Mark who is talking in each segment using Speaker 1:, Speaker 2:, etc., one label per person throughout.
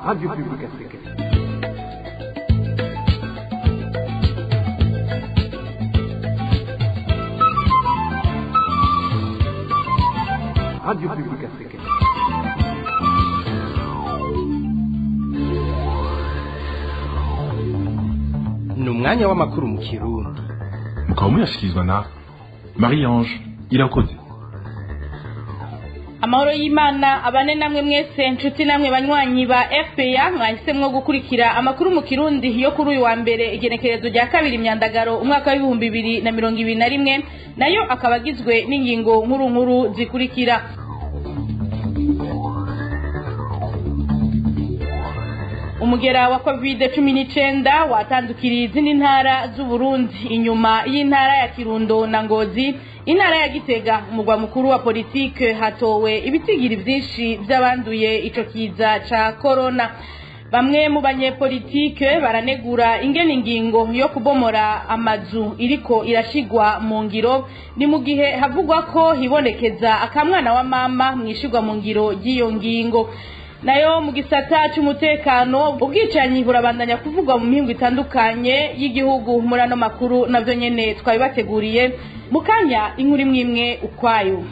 Speaker 1: Radio Publique Africaine. Radio Publique Africaine.
Speaker 2: Ni umwanya w'amakuru mu Kirundi.
Speaker 3: Mukaba muyashyikirizwa na Marie-Ange Irakoze.
Speaker 4: Amahoro y'Imana abane namwe mwese nshuti namwe banywanyi ba FPA mwahisemwo gukurikira amakuru mu Kirundi yo kuri uyu wa mbere igenekerezo rya kabiri Myandagaro umwaka wa 2021 nayo akabagizwe n'ingingo nkuru nkuru zikurikira. Umugera wa COVID-19 watandukiriye izindi ntara z'u Burundi inyuma y'intara ya Kirundo na Ngozi. Intara ya Gitega umugwa mukuru wa politike hatowe ibitigiri vyinshi by'abanduye ico kiza ca corona. Bamwe mu banyepolitike baranegura ingene ingingo yo kubomora amazu iriko irashigwa mu ngiro, ni mu gihe havugwa ko hibonekeza akamwana wa mama mwishigwa mu ngiro ry'iyo ngingo. Nayo mu gisata cy'umutekano ubwicanyi burabandanya kuvugwa mu mihingo itandukanye y'igihugu. Muri ano makuru navyo nyene twabibateguriye mukanya inkuru imwe ukwayo.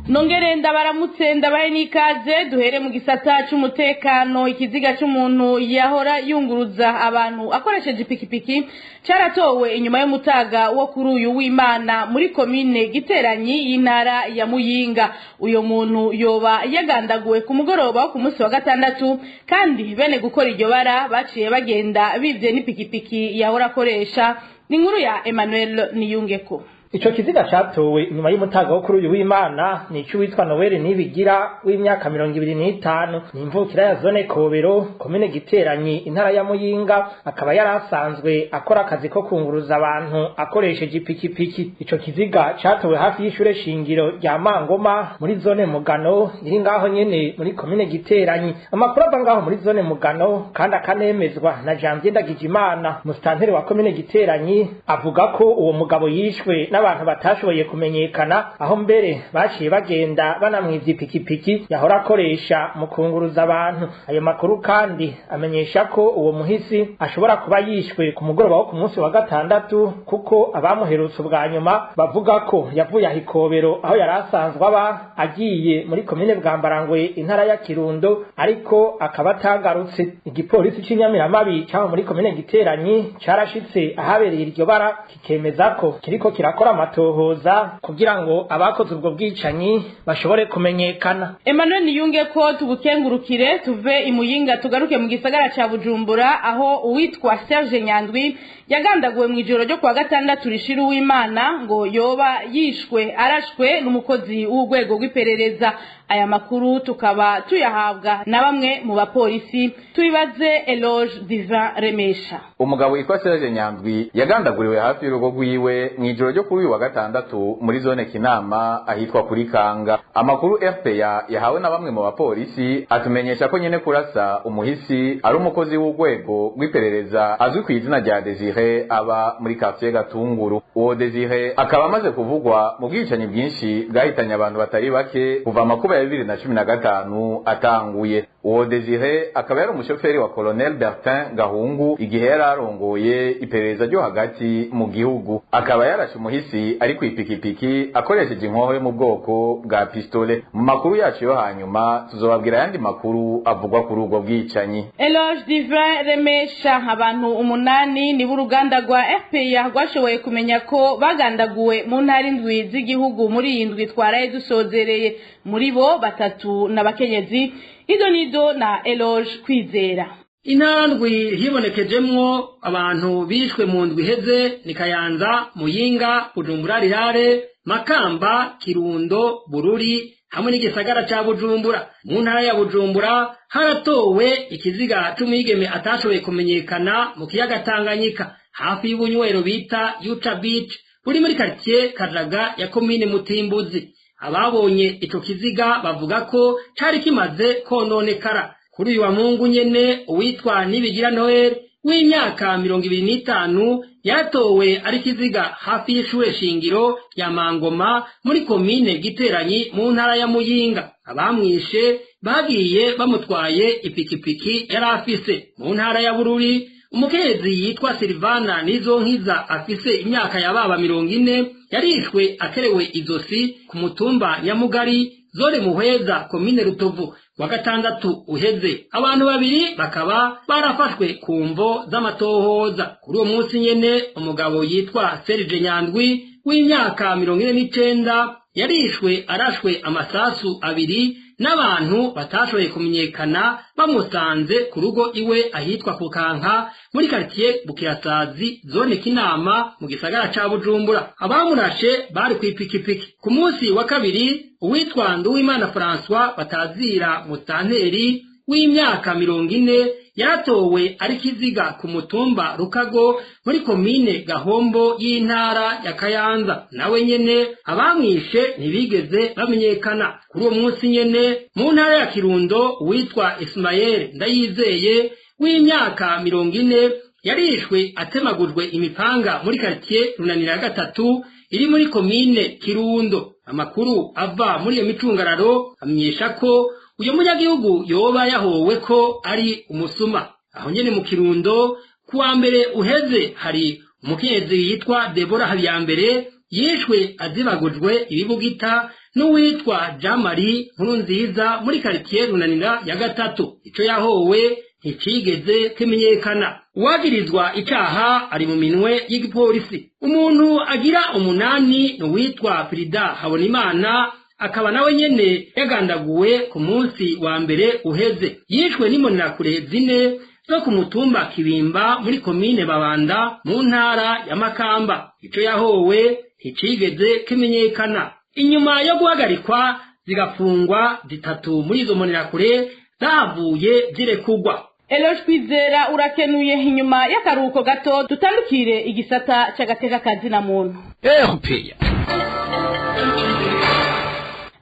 Speaker 4: Nongere ndabaramutse ndabaye nikaze duhere mu gisata cy'umutekano. Ikiziga cy'umuntu yahora yunguruza abantu akoresheje ipikipiki caratowe inyuma y'umutaga wo kuri uyu w'Imana muri komine Giteranyi y'intara ya Muyinga. Uyo muntu yoba yagandaguwe ku mugoroba wo ku munsi wa gatandatu, kandi bene gukora iryo bara baciye bagenda bivye n'ipikipiki yahora akoresha. Ni nkuru ya Emmanuel Niyungeko.
Speaker 5: Ico kiziga catowe inyuma y'umutaga wo kuri uyu w'Imana ni cy'uwitwa Noel Nibigira w'imyaka 25, ni imvukira ya zone Kobero komine Giteranyi intara ya Muyinga. Akaba yarasanzwe akora akazi ko kunguruza abantu akoresheje ipikipiki. Ico kiziga catowe hafi y'ishure shingiro rya Mangoma muri zone Mugano iri ngaho nyene muri komine Giteranyi. Amakuru ava ngaho muri zone Mugano kandi akanemezwa na Janvier Ndagijimana musitanteri wa komine Giteranyi, avuga ko uwo mugabo yishwe n'abantu batashoboye kumenyekana, aho mbere baciye bagenda banamwivye ipikipiki yahora akoresha mu kunguruza abantu. Ayo makuru kandi amenyesha ko uwo muhisi ashobora kuba yishwe ku mugoroba wo ku munsi wa gatandatu, kuko abamuherutse ubwa nyuma bavuga ko yavuye ahikobero aho yari asanzwe aba agiye muri komine Bwambarangwe intara ya Kirundo, ariko akaba atagarutse. Igipolisi c'Inyamiramabi cyaho muri komine Giteranyi carashitse ahabereye iryo bara kikemeza ko kiriko kirakora amatohoza kugira ngo abakoze ubwo bwicanyi bashobore kumenyekana.
Speaker 4: Emmanuel Niyunge ko tubukengurukire tuve imuyinga tugaruke mu gisagara ca Bujumbura, aho uwitwa Serge Nyandwi yagandaguwe mu ijoro ryo kwa gatandatu rishiru w'Imana ngo yoba yishwe arashwe n'umukozi w'urwego rw'iperereza. Aya makuru tukaba tuyahabwa na bamwe mu bapolisi. Tubibaze Eloge Divin Remesha.
Speaker 6: Umugabo witwa Serge Nyandwi yagandaguriwe hafi y'urugo rwiwe mu ijoro ryo kuri uyu wa gatandatu muri zone Kinama ahitwa kuri Kanga. Amakuru FPA yahawe na bamwe mu bapolisi atumenyesha ko nyene kurasa umuhisi ari umukozi w'urwego rw'iperereza azwi ku izina rya Desire aba muri quartier Gatunguru. Uwo Desire akaba amaze kuvugwa mu bwicanyi bwinshi bwahitanye abantu batari bake kuva makuba ya 2015 atanguye. Uwo Desire akaba yari umushoferi wa Colonel Bertin Gahungu igihe yari arongoye iperereza ryo hagati mu gihugu. Akaba yarashe umuhisi ari ku ipikipiki akoresheje inkoho yo mu bwoko bwa pistole. Mu makuru yacu yo hanyuma tuzobabwira yandi makuru avugwa kuri ubwo bwicanyi.
Speaker 4: Eloge Divin Remesha. Abantu 8 ni b'uruganda rwa FPA rwashoboye kumenya ko bagandaguwe mu ntara indwi z'igihugu muri indwi twaraye dusozereye. Muri bo 3 n'abakenyezi. Idonido na Eloge Kwizera.
Speaker 7: Intandwi hibonekejemwo abantu bishwe mu ndwi heze ni Kayanza, Muyinga, Bujumbura Rirare, Makamba, Kirundo, Bururi hamwe n'igisagara ca Bujumbura. Mu ntara ya Bujumbura haratowe ikiziga c'umwigeme atashoboye kumenyekana mu kiyaga Tanganyika hafi y'ubunywero bita Yuta Beach buri muri quartier Kajaga ya komine Mutimbuzi. Ababonye ico kiziga bavuga ko cari kimaze kononekara. Kuri uyu wa Mungu nyene uwitwa Nibigira Noel w'imyaka 25 yatowe ari kiziga hafi y'ishure shingiro ya Mangoma muri komine Giteranyi mu ntara ya Muyinga. Abamwishe bagiye bamutwaye ipikipiki yari afise. Mu ntara ya Bururi umukenyezi yitwa Silvana Nizonkiza afise imyaka yababa 40 yarishwe akerewe izosi ku mutumba Nyamugari zone Muhweza komine Rutovu wa gatandatu uheze. Abantu babiri bakaba barafashwe ku mvo z'amatohoza. Kuri uwo munsi nyene umugabo yitwa Serge Nyandwi w'imyaka 49 yarishwe arashwe amasasu abiri n'abantu batashoboye kumenyekana bamusanze ku rugo iwe ahitwa Kukanka muri quartier Bukirasazi zone Kinama mu gisagara ca Bujumbura. Abamurashe bari kwipikipiki. Ku munsi wa kabiri uwitwa Nduwimana François batazira Mustanteri w'imyaka 40 yatowe ari kiziga ku mutumba Rukago muri komine Gahombo y'intara ya Kayanza. Nawe nyene abamwishe ntibigeze bamenyekana. Kuri uwo munsi nyene mu ntara ya Kirundo uwitwa Ismael Ndayizeye w'imyaka 40 yarishwe atemagujwe imipanga muri quartier Runanira gatatu iri muri komine Kirundo. Amakuru ava muri iyo micungararo amenyesha ko uyo munyagihugu yoba yahowe ko ari umusuma. Aho nyene mu Kirundo kuwa mbere uheze hari umukenyezi yitwa Deborah Habiyambere yishwe azibagujwe ibibugita n'uwitwa Jamari Nkurunziza muri quartier Runanira ya gatatu. Ico yahowe nticigeze kimenyekana. Uwagirizwa icaha ari mu minwe y'igipolisi. Umuntu agira 8 n'uwitwa Frida Habonimana akaba nawe nyene yagandaguwe ku munsi wa mbere uheze. Yishwe n'imbonerakure 4 zo ku mutumba Kibimba muri komine Babanda mu ntara ya Makamba. Ico yahowe nticigeze kimenyekana. Inyuma yo guhagarikwa zigafungwa 3 muri izo mbonerakure zavuye zirekugwa.
Speaker 4: Eloge Kwizera urakenuye. Inyuma y'akaruhuko gato dutandukire igisata c'agateka kazina muntu.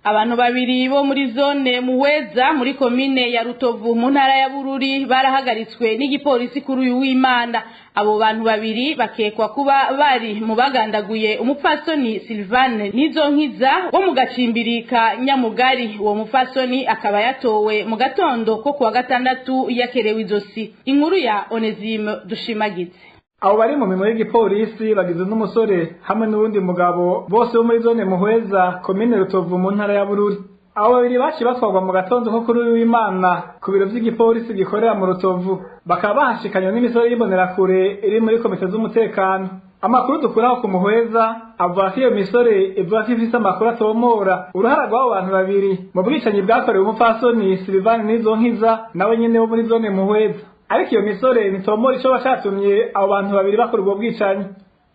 Speaker 4: Abantu babiri bo muri zone Muhweza muri komine ya Rutovu mu ntara ya Bururi barahagaritswe n'igipolisi kuri uyu w'Imana. Abo bantu babiri bakekwa kuba bari mu bagandaguye umupfasoni Silvane Nizonkiza wo mu gacimbiri ka Nyamugari. Uwo mupfasoni akaba yatowe mu gatondo ko kuwa gatandatu yakerewe izosi. Inkuru ya Onesime Dushimagize.
Speaker 5: Abo bari mu minwe y'igipolisi bagizwe n'umusore hamwe n'uwundi mugabo bose bo muri zone Muhweza komine Rutovu mu ntara ya Bururi. Abo babiri baciye batwarwa mu gatondo ko kuri w'Imana ku biro vy'igipolisi gikorera mu Rutovu, bakaba bahashikanywe n'imisore y'imbonerakure iri muri komite z'umutekano. Amakuru dukuraho ku Muhweza avuga ko iyo misore ivuga ko ifise amakuru atomora uruhara rw'abo bantu babiri mu bwicanyi bwakorewe umupfasoni Silvane Nizonkiza nawe nyene wo muri zone Muhweza. Ariko iyo misore nitomora ico bashatumye abo bantu babiri bakora ubwo bwicanyi.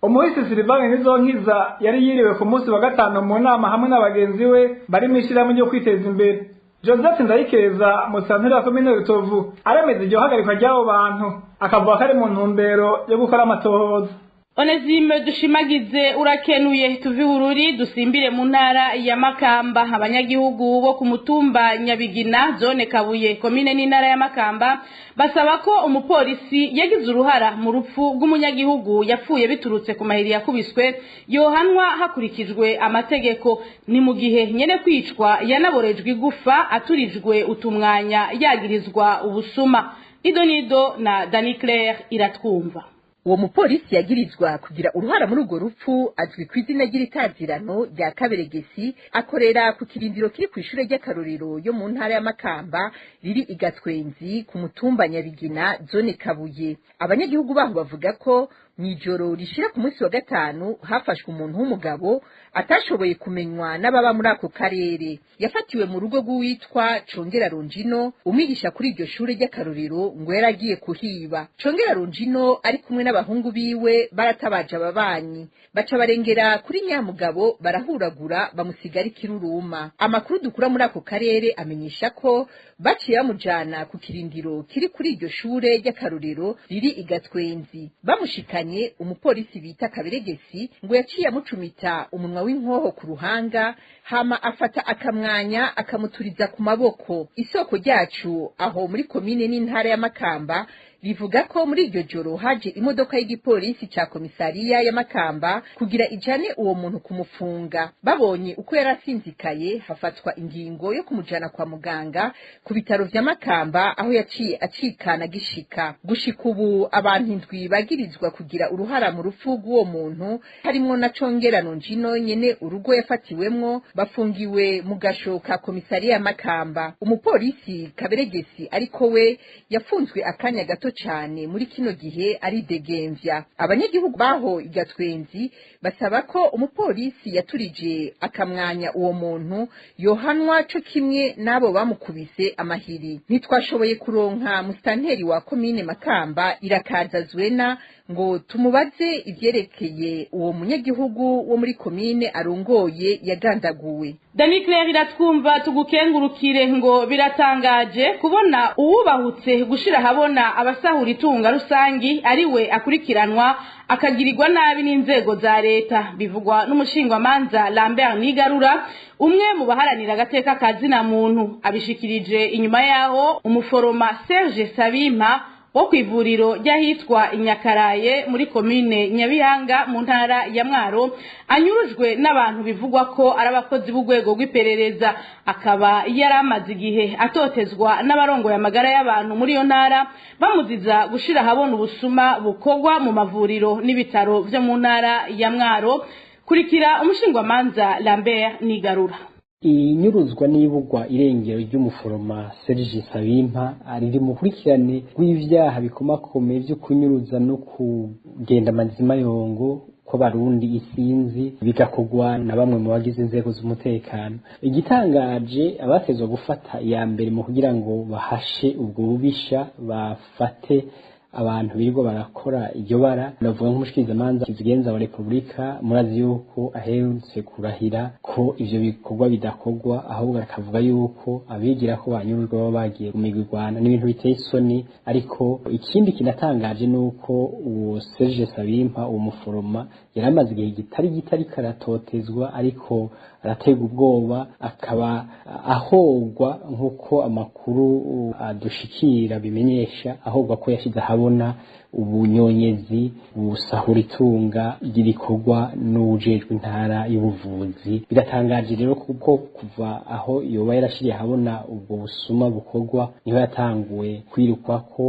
Speaker 5: Umuhisi Silvane Nizonkiza yari yiriwe ku munsi wa gatano mu nama hamwe n'abagenzi we bari mwishirahamwe ryo kwiteza imbere. Joseph Ndayikeza musanteri wa komine Rutovu aremeza iryo hagarikwa ry'abo bantu akavuga ko ari mu ntumbero yo gukora amatohoza.
Speaker 4: Onesime Dushimagize urakenuye. Tuvi Bururi dusimbire mu ntara ya Makamba. Abanyagihugu bo ku mutumba Nyabigina zone Kabuye komine n'intara ya Makamba basaba ko umupolisi yagize uruhara mu rupfu rw'umunyagihugu yapfuye biturutse ku mahiri yakubiswe yohanwa hakurikijwe amategeko. Ni mu gihe nyene kwicwa yanaborejwe igufa aturijwe utumwanya yagirizwa ubusuma. Idonido na Dani Claire iratwumva.
Speaker 8: Uwo mupolisi yagirizwa kugira uruhara muri urwo rupfu azwi ku izina ry'itazirano rya Kaberegesi, akorera ku kirindiro kiri ku ishure ry'akarorero yo mu ntara ya Makamba riri igatwenzi ku mutumba Nyabigina zone Kabuye. Abanyagihugu baho bavuga ko mwijoro rishira ku munsi wa gatanu hafashwe umuntu w'umugabo atashoboye kumenywa n'ababa muri ako karere. Yafatiwe mu rugo rw'uwitwa Congera Ronjino umwigisha kuri iryo shure ry'akarorero ngo yaragiye kuhiba. Congera Ronjino ari kumwe n'abahungu biwe baratabaje ababanyi baca barengera kuri Nyamugabo barahuragura bamusigara ikiruruma. Amakuru dukura muri ako karere amenyesha ko baciye bamujana ku kirindiro kiri kuri iryo shure ry'akarorero riri igatwenzi. Bamushikanye umupolisi bita Kaberegesi ngo yaciye amucumita umunwa w'inkoho ku ruhanga hama afata akamwanya akamuturiza ku maboko. Isoko ryacu aho muri komine n'intara ya Makamba rivuga ko muri iryo joro haje imodoka y'igipolisi ca komisariya ya Makamba kugira ijane uwo muntu kumufunga. Babonye uko yarasinzikaye hafatwa ingingo yo kumujana kwa muganga ku bitaro vya Makamba aho yaciye acikana gishika. Gushika ubu abantu indwi bagirizwa kugira uruhara mu rupfu rw'uwo muntu harimwo na Congerano Njino nyene urugo yafatiwemwo bafungiwe mu gasho ka komisariya ya Makamba. Umupolisi Kaberegesi ariko we yafunzwe akanya gato cyane muri kino gihe ari degemvya. Abanyagihugu baho igatwenzi basaba ko umupolisi yaturije akamwanya uwo muntu yohanwa co kimwe nabo bamukubise amahiri. Ntitwashoboye kuronka mustanteri wa komine Makamba Irakaza Zwena ngo tumubaze ivyerekeye uwo munyagihugu wo muri komine arongoye yagandaguwe.
Speaker 4: Dani Claire iratwumva tugukengurukire ngo biratangaje kubona uwubahutse gushira habona abasahura itunga rusangi ariwe akurikiranwa akagirirwa nabi n'inzego za leta. Bivugwa n'umushingwamanza Lambert Nigarura, umwe mu baharanira agateka kazina muntu. Abishikirije inyuma yaho umuforoma Serge Sabimpa wo kwivuriro ryahitwa Inyakaraye muri komine Nyabihanga mu ntara ya Mwaro anyurujwe n'abantu bivugwa ko ari abakozi b'urwego rw'iperereza. Akaba yaramaze igihe atotezwa n'abarongo y'amagara y'abantu muri yo ntara bamuziza gushira habona ubusuma bukorwa mu mavuriro n'ibitaro vyo mu ntara ya Mwaro. Kurikira umushingwamanza Lambert Nigarura.
Speaker 9: Inyuruzwa n'ibugwa irengero ry'umuforoma Serge Sabimpa ari mu kurikirane rw'ivyaha bikomakomeye byo kunyuruza no kugenda amazima yongo ko barundi isinzi bigakogwa na bamwe mu bagize inzego z'umutekano. Igitangaje abatezwe gufata ya mbere mu kugira ngo bahashe ubwo bubisha bafate abantu birirwa barakora iryo bara. Navuga nk'umushikirizamanza kizigenza wa Republika murazi yuko aherutse kurahira ko ivyo bikorwa bidakogwa, ahubwo akavuga yuko abigira ko banyururwa baba bagiye kumigirwana n'ibintu biteye isoni. Ariko ikindi kinatangaje nuko uwo Serge Sabimpa uwo muforoma yaramaze igihe gitari karatotezwa, ariko aratega ubwoba akaba ahogwa nk'uko amakuru adushikira bimenyesha, ahogwa ko yashize habona ubunyonyezi busahura itunga ry'ibikorwa n'ujejwe intara y'ubuvuzi. Biratangaje rero kuko kuva aho yoba yarashiriye habona ubwo busuma bukorwa niho yatanguye kwirukwa ko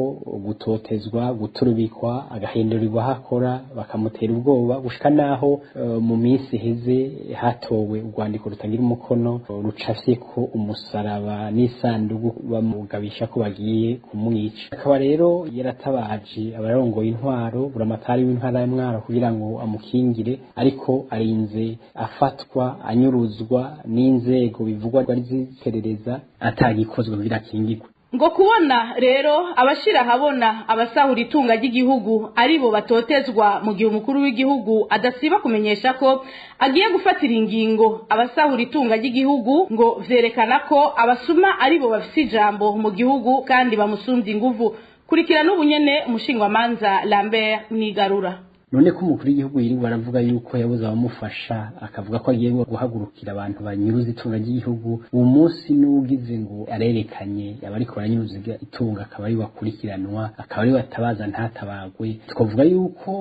Speaker 9: gutotezwa, guturubikwa, agahindurirwa hakora, bakamutera ubwoba gushika naho mu minsi heze hatowe urwandiko rutagira umukono rucafye ko umusaraba n'isanduku bamugabisha ko bagiye kumwica. Akaba rero yaratabaje abarongoye intwaro buramatari w'intara ya Mwaro kugira ngo amukingire, ariko arinze afatwa anyuruzwa n'inzego bivugwa ari ziperereza atagikozwe kugira akingirwe.
Speaker 4: Ngo kubona rero abashira habona abasahura itunga ry'igihugu aribo batotezwa mu gihe umukuru w'igihugu adasiba kumenyesha ko agiye gufatira ingingo abasahura itunga ry'igihugu, ngo vyerekana ko abasuma aribo bafise ijambo mu gihugu kandi bamusumvye inguvu. Kurikira n'ubunyene umushingwamanza Lambert Nigarura.
Speaker 9: None ko umukuru w'igihugu yirirwa aravuga yuko yabuze abamufasha, akavuga ko agiye guhagurukira abantu banyuruza itunga ry'igihugu, uwo munsi n'ugize ngo arerekanye abariko baranyuruza itunga akaba ari wakurikiranwa, akaba ari watabaza ntatabagwe. Twavuga yuko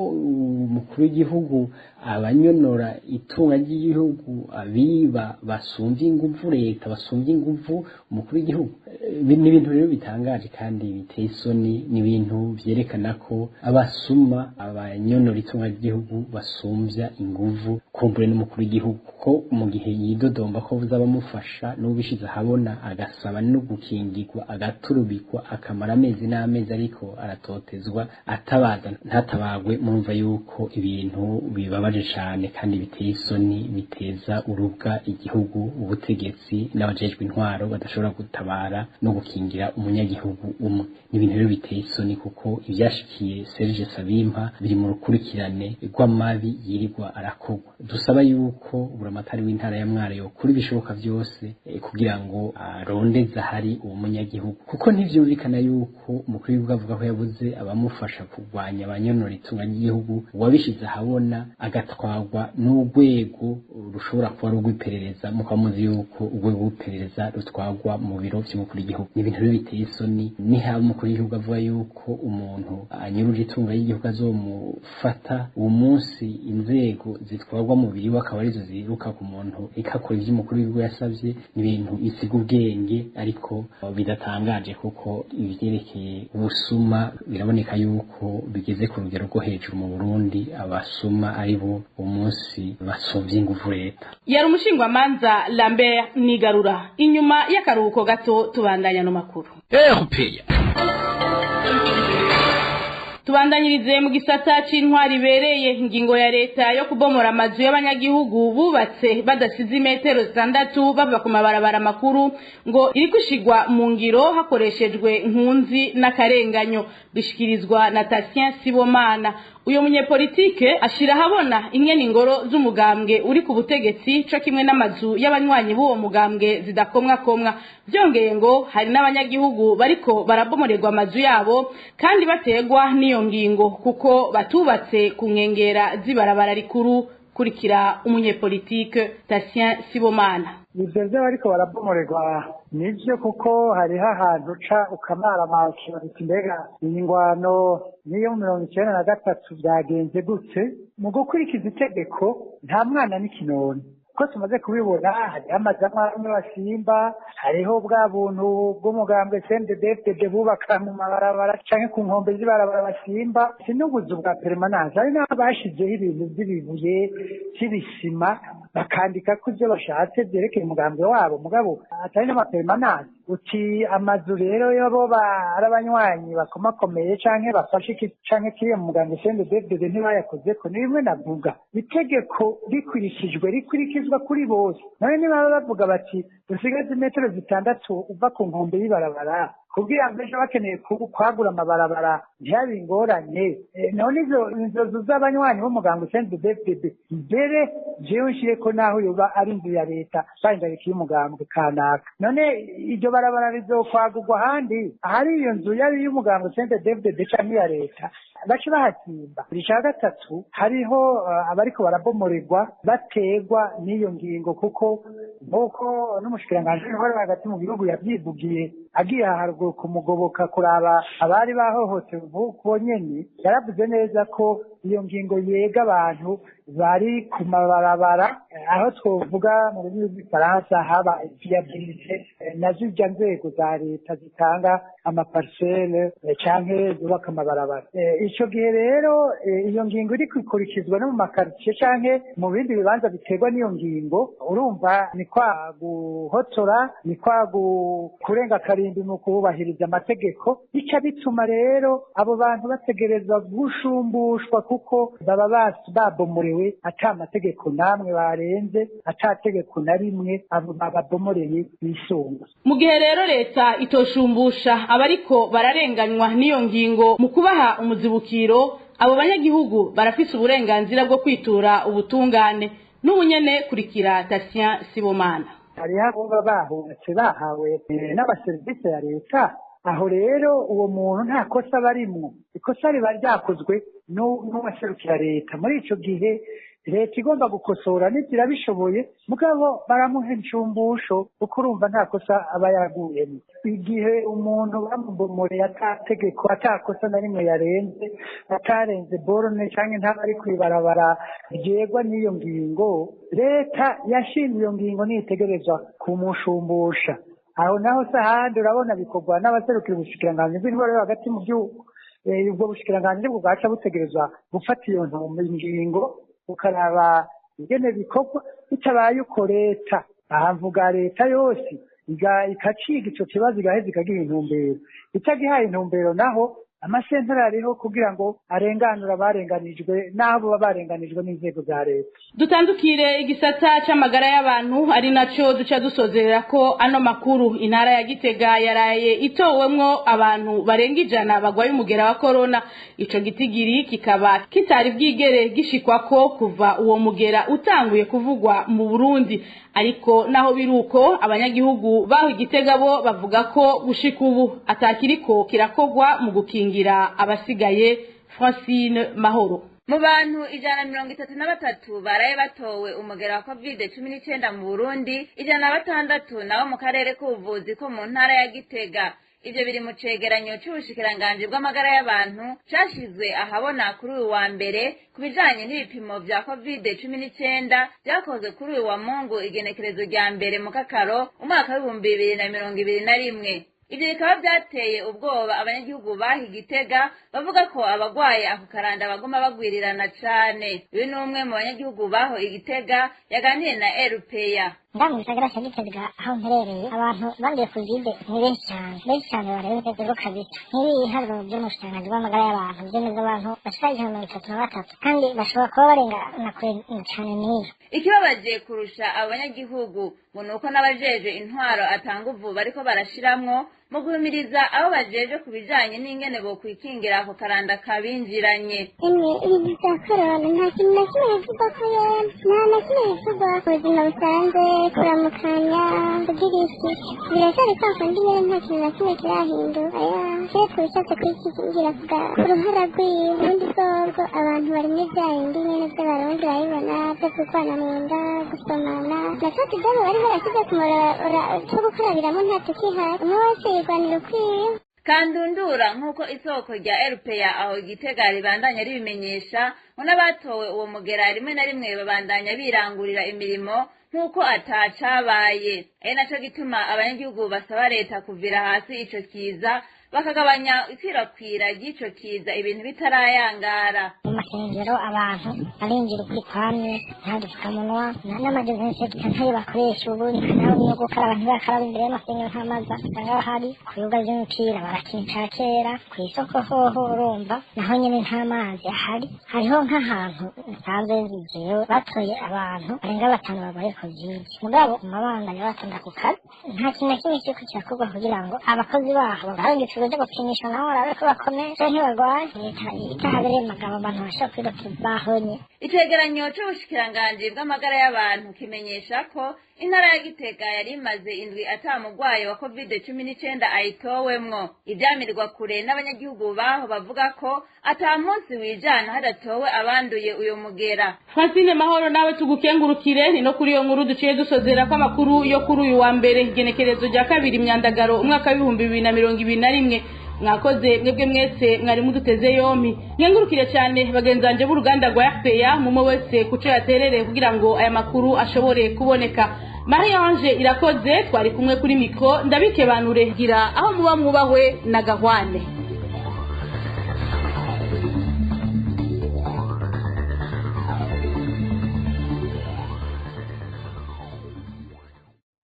Speaker 9: umukuru w'igihugu abanyonora itunga ry'igihugu abiba basumvye inguvu leta, basumvye inguvu umukuru w'igihugu. Ni ibintu rero bitangaje kandi biteye isoni, ni ibintu vyerekana ko abasuma abanyonora itunga ry'igihugu basumvya inguvu kumbure n'umukuru w'igihugu, ko mu gihe yidodomba ko buzabamufasha n'ubishize habona agasaba no gukingirwa agaturubikwa akamara amezi n'amezi ariko aratotezwa atabaza ntatabagwe. Murumva yuko ibintu bibabaje cyane kandi biteye isoni, biteza urubwa igihugu, ubutegetsi n'abajejwe intwaro badashobora gutabara no gukingira umunyagihugu umwe. Ni ibintu rero biteye isoni kuko ibyashikiye Serge Sabimpa biri mu rukurikirane rukurikirane rw'amabi yirirwa arakorwa. Dusaba yuko buramatari w'intara ya Mwaro yokora ibishoboka byose kugira ngo arondeze ahari uwo munyagihugu, kuko ntivyumvikana yuko umukuru w'igihugu avuga ko yabuze abamufasha kurwanya abanyonora itunga ry'igihugu, uwabishize ahabona agatwarwa n'urwego rushobora kuba rw'iperereza. Mukamuzi yuko urwego rw'iperereza rutwarwa mu biro vy'umukuru w'igihugu. Ni ibintu rero biteye isoni. Niha umukuru w'igihugu avuga yuko umuntu anyuruje itunga ry'igihugu azomufata, uwo munsi inzego zitwarwa mu biro akaba arizo ziruka ku muntu ikakora ivyo umukuru w'igihugu yasavye. Ni ibintu bisiga ubwenge ariko bidatangaje, kuko ivyerekeye ubusuma biraboneka yuko bigeze ku rugero rwo hejuru mu Burundi. Abasuma aribo umunsi basovye inguvu leta.
Speaker 4: Yari umushingwamanza Lambert Nigarura. Inyuma y'akaruhuko gato tubandanya no makuru.
Speaker 2: Europeya
Speaker 4: Tubandanyirize mu gisata c'intwari bereye. Ingingo ya leta yo kubomora amazu y'abanyagihugu bubatse badasize imetero 6 bava ku mabarabara makuru ngo iri gushigwa mu ngiro hakoreshejwe nkunzi n'akarenganyo, bishikirizwa na Tatien Sibomana. Uyo munyepolitike ashira habona ingene ingoro z'umugambwe uri ku butegetsi co kimwe n'amazu y'abanywanyi b'uwo mugambwe zidakomwa komwa. Byongeye ngo hari n'abanyagihugu bariko barabomorerwa amazu yabo kandi bategwa n'iyo ngingo kuko batubatse ku nkengera z'ibarabara rikuru. Kurikira umunyepolitike Tatien Sibomana.
Speaker 10: Ivyo vyo bariko barabomorerwa nivyo, kuko hariho ahantu uca ukamara amaso uti mbega iyi ngwano niyo 1993 vyagenze gute. Mu gukurikiza itegeko nta mwana n'ikinono, ko tumaze kubibona. Hariho amazamwe basimba, hariho bwa buntu bw'umugambwe CNDD-FDD bubaka mu mabarabara canke ku nkombe z'ibarabara basimba. Sinubuzu bwa permanence, hari n'abashizeho ibintu vy'ibibuye c'ibisima bakandika ko ivyo bashatse vyerekeye umugambwe wabo, mugabo atari n'amapermanence. Uti amazu rero yobo arabanywanyi bakomakomeye canke bafashe canke kiriye mu mugambwe CNDD-FDD ntibayakozeko. Ni bimwe navuga, itegeko rikurikizwa kuri bose. Nawe niba bavuga bati dusigaze imetero 6 uva ku nkombe y'ibarabara kugira ngo ejo bakeneye kwagura amabarabara ntihabe ingorane, none izo nzu z'abanywanyi b'umugambwe CNDD-FDD mbere jewe nshire ko naho yoba ari inzu ya leta bayingarika y'umugambwe kanaka, none iryo barabara rizokwagurwa ahandi ahari iyo nzu yari y'umugambwe CNDD-FDD canke ya leta bace bahatimba. Ica gatatu, hariho abariko barabomorerwa bategwa n'iyo ngingo, kuko nk'uko n'umushikiranganji w'intwaro hagati mu gihugu yavyivugiye agiye haruguru kumugoboka kuraba abari bahohotewe uko nyene, yaravuze neza ko iyo ngingo yega abantu bari ku mabarabara, aho twovuga mu rurimi rw'ifaransa haba fiabilité, nazo irya nzego za leta zitanga amaparcelle canke zubaka amabarabara. Ico gihe rero iyo ngingo iri kukurikizwa no mu makaritiye canke mu bindi bibanza biterwa n'iyo ngingo, urumva ni kwa guhotora, ni kwa kurenga karindwi mu kubahiriza amategeko. Ica bituma rero abo bantu bategerezwa gushumbushwa, kuko baba babomorewe ata amategeko namwe barenze, ata tegeko na rimwe abo babomoreye bisunga.
Speaker 4: Mu gihe rero leta itoshumbusha abariko bararenganywa n'iyo ngingo mu kubaha umuzibukiro, abo banyagihugu barafise uburenganzira bwo kwitura ubutungane. N'ubunyene kurikira Tatien Sibomana.
Speaker 10: Hariho abo bahunze bahawe n'abaserivisi ya leta, aho rero uwo muntu nta kosa barimwo, ikosa riba ryakozwe n'uwaserukira leta. Muri ico gihe leta igomba gukosora n'ivyo bishoboye, mugabo baramuha inshumbusho kuko urumva nta kosa aba yaguyemo. Igihe umuntu bamubomoreye atategeko, atakosa na rimwe yarenze, atarenze borone canke ntaba ari kwibarabara ryegwa n'iyo ngingo, leta yashinze iyo ngingo nitegerezwa kumushumbusha. Aho naho sahandi urabona bikorwa n'abaserukira ubushikiranganji bw'intwaro yo hagati mu gihugu. Ubwo bushikiranganji bwo bwaca butegerezwa gufata iyo ngingo ukaraba ingene bikorwa, bitabaye uko leta, aha mvuga leta yose ikaciga ico kibazo igaheza ikagiha intumbero. Itagihaye intumbero naho amasentare ariho kugira ngo arenganure abarenganijwe n'abo baba barenganijwe n'inzego za leta.
Speaker 4: Dutandukire igisata c'amagara y'abantu ari naco duca dusozerera ko ano makuru. Intara ya Gitega yaraye itowemwo abantu barenga 100 bagwaye umugera wa corona. Ico gitigiri kikaba kitari bwigere gishikwako kuva uwo mugera utanguye kuvugwa mu Burundi, ariko naho biruko abanyagihugu baho Gitega bo bavuga ko gushika ubu atakiriko kirakogwa mu gukingira abasigaye. Francine Mahoro.
Speaker 11: Mu bantu 133 baraye batowe umugera wa COVID-19 mu Burundi, 106 nabo mu karere k'ubuvuzi ko mu ntara ya Gitega. Ivyo biri mu cegeranyo c'ubushikiranganje bw'amagara y'abantu cashizwe ahabona kuri uyu wa mbere kubijanye n'ibipimo vya COVID-19 vyakozwe kuri uyu wa Mungu igenekerezo rya mbere mu Kakaro umwaka wa 2021. Ivyo bikaba vyateye ubwoba abanyagihugu bahi Gitega bavuga ko abagwaye ako karanda bagoma bagwirirana cane. Uyu ni umwe mu banyagihugu baho Igitega yaganiriye na RPA.
Speaker 12: Ndamu gisagara cha Gitega aho mperereye abantu bangiye kuvide ni benshi cyane barenze rwo kabisa. Nibi harimo by'umushitanga bw'amagara y'abantu byemeza abantu bashaka 133 kandi bashobora kuba barenga na kure cyane niyo.
Speaker 11: Ikibabaje kurusha abanyagihugu ngo nuko n'abajeje intwaro atanguvu bariko barashiramwo mu guhimiriza abo bajeje kubijanye n'ingene bo kwikingira ako karanda kabinjiranye.
Speaker 12: Ibi bya corona nta kintu na kimwe bivuga ko nta na kimwe bivuga ku buzima busanzwe kuramukanya kugira iki birashari kandi nyine nta kintu na kimwe kirahindura. Rero twashatse kwikingira ku ruhara rw'ubundi bwobwo abantu bari muri bya bindi nyine by'abarundi barabibona byo kurwana mu nda gusomana natwe tujyamo bari barashyize ku murara cyo gukarabiramo nta tukihari umwe wese yirwanira ukwiye.
Speaker 11: Kandundura nk'uko isoko rya RPA aho Gitega ribandanya ribimenyesha ngo n'abatowe uwo mugera rimwe na rimwe babandanya birangurira imirimo nk'uko atacabaye. Ari naco gituma abanyagihugu basaba leta kuvira hasi ico kiza bakagabanya ikwirakwira ry'ico kiza ibintu bitarayangara.
Speaker 12: Mu masengero abantu arinjira kuri kwamye nta dupfukamunwa n'amadesinfekta ntayo bakoresha ubu naho niyo gukaraba ntibakaraba imbere y'amasengero nk'amazi asanga hari ku bibuga vy'umupira barakinca kera ku isoko hoho urumva naho nyene nta mazi ahari. Hariho nk'ahantu nsanzwe nzijeyo batoye abantu barenga 5 bagwaye covid mugabo umabandanya batonda ku kazi nta kintu na kimwe kiriko kirakorwa kugira ngo abakozi baho baronke uburyo gupimisha naho ariko bakomeye ntibagwaye leta itahabereye magabo abantu bashaka kwidokiza bahonye.
Speaker 11: Icegeranyo c'ubushikiranganje bw'amagara y'abantu kimenyesha ko intara ya Gitega yari imaze indwi atamugwaye wa COVID-19 ayitowemwo. Ivyamirwa kure n'abanyagihugu baho bavuga ko ata munsi wijana hadatowe abanduye uyo mugera.
Speaker 4: Francine Mahoro nawe tugukengurukire ni no kuri yo nkuru duciye dusozera ko amakuru yo kuri uyu wa mbere igenekerezo rya 2 Myandagaro umwaka wa 2021. Mwakoze mwebwe mwese mwari muduteze yompi. Nkengurukire cyane bagenzanje b'uruganda rwa RPA mumo wese kuco yaterere kugira ngo aya makuru ashobore kuboneka. Marie-Ange Irakoze twari kumwe kuri mikro ndabike banure gira aho muba mwubahwe na Gahwane.